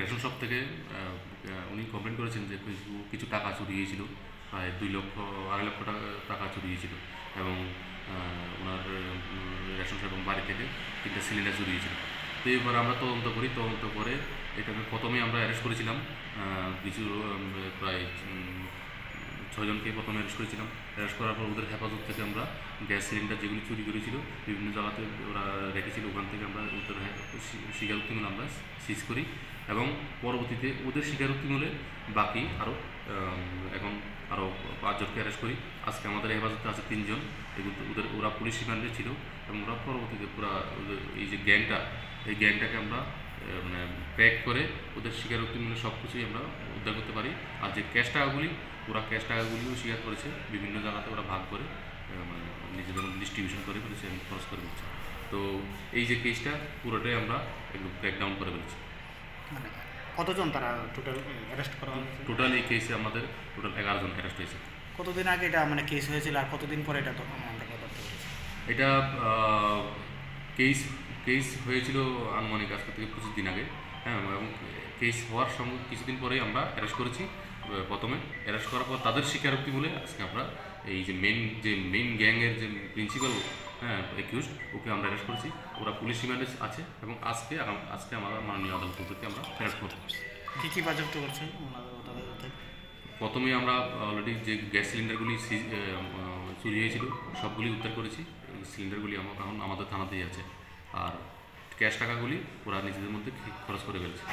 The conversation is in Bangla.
রেশন শপ থেকে উনি কমপ্লেন করেছেন যে কিছু টাকা চুরি হয়েছিল, প্রায় 2,00,000 টাকা চুরি হয়েছিল এবং ওনার রেশন শপ এবং বাড়ি থেকে 3টা সিলিন্ডার চুরি হয়েছিল। তো এবার আমরা তদন্ত করে এটাকে প্রথমে আমরা অ্যারেস্ট করেছিলাম কিছু প্রায় 6 জনকে প্রথমে অ্যারেস্ট করেছিলাম। অ্যারেস্ট করার পর ওদের হেফাজত থেকে আমরা গ্যাস সিলিন্ডার যেগুলি চুরি করেছিল বিভিন্ন জায়গাতে ওরা রেখেছিল, ওখান থেকে আমরা ওদের স্বীকারোক্তিমূল আমরা সিজ করি এবং পরবর্তীতে ওদের স্বীকারোক্তিমূলে বাকি আরও এখন আরও 5 জনকে অ্যারেস্ট করি। আজকে আমাদের হেফাজতে আছে 3 জন। ওরা পুলিশ রিমান্ডে ছিল এবং ওরা পরবর্তীতে পুরা এই যে এই গ্যাংটাকে আমরা মানে প্যাক করে ওদের স্বীকারোক্তিমূলে সব কিছুই আমরা উদ্ধার করতে পারি। আর যে ক্যাশ টাকাগুলিও স্বীকার করেছে, বিভিন্ন জায়গাতে ওরা ভাগ করে মানে নিজেদের ডিস্ট্রিবিউশন করে ফেলেছে এবং খরচ করে ফেলছে। তো এই যে কেসটা পুরোটাই আমরা একদম ব্রেকডাউন করে ফেলেছি। মানে কতজন তারা টোটাল অ্যারেস্ট করা হয়েছে? টোটাল এই কেসে আমাদের 11 জন অ্যারেস্ট হয়েছে। কতদিন আগে এটা মানে কেস হয়েছিল আর কতদিন পরে এটা তখন আমরা ধরতে পেরেছি? এটা কেস হয়েছিল আনুমানিক আজকে থেকে 25 দিন আগে, হ্যাঁ, এবং কেস হওয়ার সঙ্গে কিছুদিন পরেই আমরা অ্যারেস্ট করেছি। প্রথমে অ্যারেস্ট করার পর তাদের স্বীকারোক্তি বলে আজকে আমরা এই যে মেইন গ্যাংয়ের যে প্রিন্সিপাল, হ্যাঁ, অ্যাকিউজড, ওকে আমরা অ্যারেস্ট করেছি। ওরা পুলিশ রিমান্ডে আছে এবং আজকে আমরা মাননীয় আদালত থেকে আমরা অ্যারেস্ট করব। কী কী বাজেয়াপ্ত করছেন ওনাদের থেকে? প্রথমে আমরা অলরেডি যে গ্যাস সিলিন্ডারগুলি চুরি হয়েছিল সবগুলি উদ্ধার করেছি। সিলিন্ডারগুলি এখন আমাদের থানাতেই আছে। আর ক্যাশ টাকাগুলি ওরা নিজেদের মধ্যে খরচ করে ফেলছে।